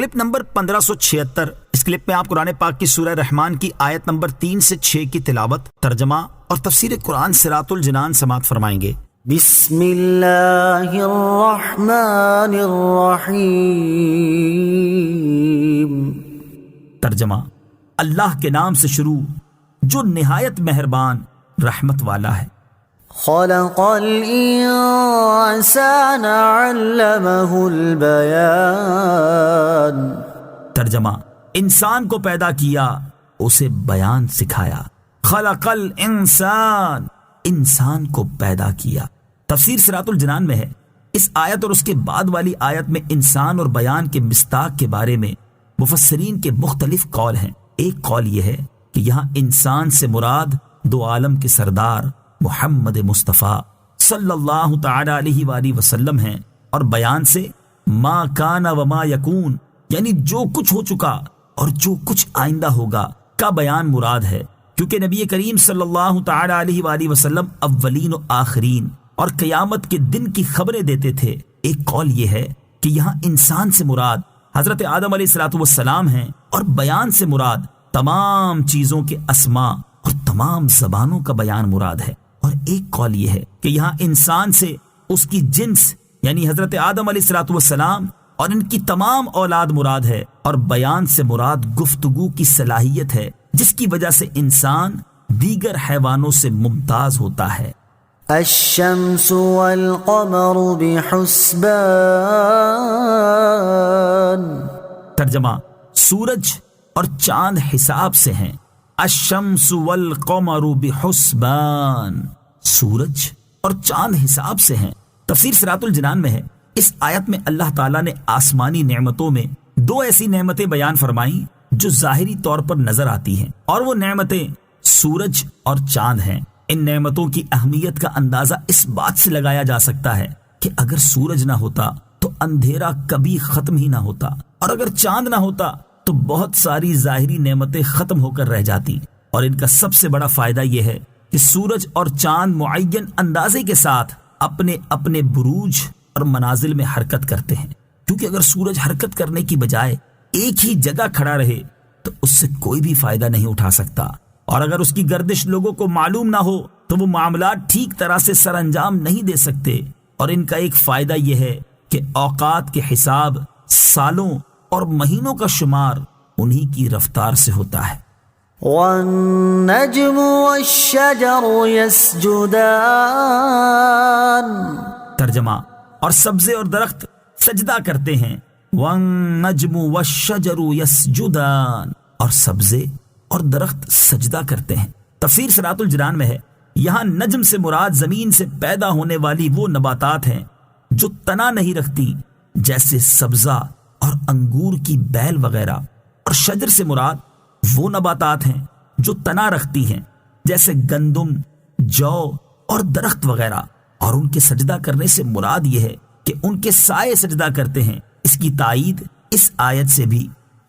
Clip number 1576۔ اس clip میں آپ قرآن پاک کی سورہ رحمان کی آیت نمبر 3 سے 6 کی تلاوت، ترجمہ اور تفسیر قرآن صراط الجنان سماعت فرمائیں گے۔ بسم اللہ الرحمن الرحیم۔ ترجمہ، اللہ کے نام سے شروع جو نہایت مہربان رحمت والا ہے۔ خلق الانسان علمہ البیان۔ ترجمہ، انسان کو پیدا کیا، اسے بیان سکھایا۔ خلق الانسان، انسان کو پیدا کیا۔ تفسیر صراط الجنان میں ہے، اس آیت اور اس کے بعد والی آیت میں انسان اور بیان کے مصداق کے بارے میں مفسرین کے مختلف قول ہیں۔ ایک قول یہ ہے کہ یہاں انسان سے مراد دو عالم کے سردار محمد مصطفیٰ صلی اللہ تعالی علیہ وآلہ وسلم ہیں، اور بیان سے ما کان و ما یکون، یعنی جو کچھ ہو چکا اور جو کچھ آئندہ ہوگا کا بیان مراد ہے، کیونکہ نبی کریم صلی اللہ تعالی علیہ وآلہ وسلم اولین و آخرین اور قیامت کے دن کی خبریں دیتے تھے۔ ایک قول یہ ہے کہ یہاں انسان سے مراد حضرت آدم علیہ السلام ہیں، اور بیان سے مراد تمام چیزوں کے اسماء اور تمام زبانوں کا بیان مراد ہے۔ اور ایک قول یہ ہے کہ یہاں انسان سے اس کی جنس یعنی حضرت آدم علیہ السلام اور ان کی تمام اولاد مراد ہے، اور بیان سے مراد گفتگو کی صلاحیت ہے جس کی وجہ سے انسان دیگر حیوانوں سے ممتاز ہوتا ہے۔ الشمس والقمر بحسبان۔ ترجمہ، سورج اور چاند حساب سے ہیں۔ الشمس والقمر بحسبان، سورج اور چاند حساب سے ہیں۔ تفسیر صراط الجنان میں ہے، اس آیت میں اللہ تعالیٰ نے آسمانی نعمتوں میں دو ایسی نعمتیں بیان فرمائیں جو ظاہری طور پر نظر آتی ہیں، اور وہ نعمتیں سورج اور چاند ہیں۔ ان نعمتوں کی اہمیت کا اندازہ اس بات سے لگایا جا سکتا ہے کہ اگر سورج نہ ہوتا تو اندھیرا کبھی ختم ہی نہ ہوتا، اور اگر چاند نہ ہوتا تو بہت ساری ظاہری نعمتیں ختم ہو کر رہ جاتی۔ اور ان کا سب سے بڑا فائدہ یہ ہے کہ سورج اور چاند معین اندازے کے ساتھ اپنے اپنے بروج اور منازل میں حرکت کرتے ہیں، کیونکہ اگر سورج حرکت کرنے کی بجائے ایک ہی جگہ کھڑا رہے تو اس سے کوئی بھی فائدہ نہیں اٹھا سکتا، اور اگر اس کی گردش لوگوں کو معلوم نہ ہو تو وہ معاملات ٹھیک طرح سے سر انجام نہیں دے سکتے۔ اور ان کا ایک فائدہ یہ ہے کہ اوقات کے حساب، سالوں اور مہینوں کا شمار انہی کی رفتار سے ہوتا ہے۔ والنجم والشجر يسجدان۔ ترجمہ، اور سبزے اور درخت سجدہ کرتے ہیں۔ والنجم والشجر يسجدان، اور سبزے اور درخت سجدہ کرتے ہیں۔ تفسیر صراط الجنان میں ہے، یہاں نجم سے مراد زمین سے پیدا ہونے والی وہ نباتات ہیں جو تنا نہیں رکھتی، جیسے سبزہ اور انگور کی بیل وغیرہ، اور شجر سے مراد وہ نباتات ہیں جو تنا رکھتی ہیں، جیسے گندم، جو اور درخت وغیرہ۔ اور ان کے سجدہ کرنے سے مراد یہ ہے کہ ان کے سائے سجدہ کرتے ہیں۔ اس کی تائید اس آیت سے بھی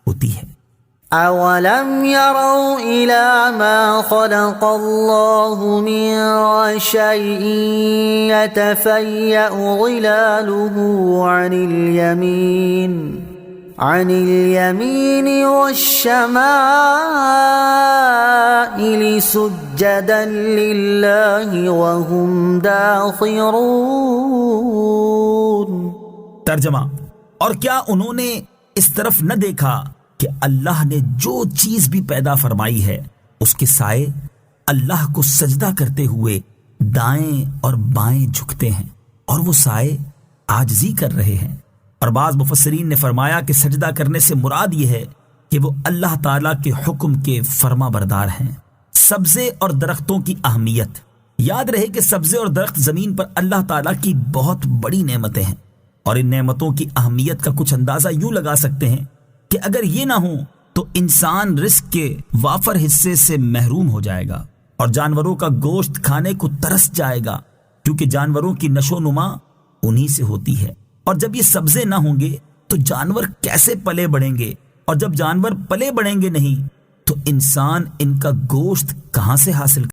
ہوتی ہے۔ اولم يروا الى ما خلق الله من شيء يتفيأ ظلاله عن اليمين والشمائل سجدا لله وهم داخرون۔ ترجمہ، اور کیا انہوں نے اس طرف نہ دیکھا کہ اللہ نے جو چیز بھی پیدا فرمائی ہے اس کے سائے اللہ کو سجدہ کرتے ہوئے دائیں اور بائیں جھکتے ہیں، اور وہ سائے عاجزی کر رہے ہیں۔ اور بعض مفسرین نے فرمایا کہ سجدہ کرنے سے مراد یہ ہے کہ وہ اللہ تعالیٰ کے حکم کے فرما بردار ہیں۔ سبزے اور درختوں کی اہمیت، یاد رہے کہ سبزے اور درخت زمین پر اللہ تعالیٰ کی بہت بڑی نعمتیں ہیں، اور ان نعمتوں کی اہمیت کا کچھ اندازہ یوں لگا سکتے ہیں کہ اگر یہ نہ ہو تو انسان رزق کے وافر حصے سے محروم ہو جائے گا، اور جانوروں کا گوشت کھانے کو ترس جائے گا، کیونکہ جانوروں کی نشو و نما انہی سے ہوتی ہے۔ اور جب یہ سبزے نہ ہوں گے تو جانور کیسے پلے بڑھیں گے، اور جب جانور پلے بڑھیں گے نہیں تو انسان ان کا گوشت کہاں سے حاصل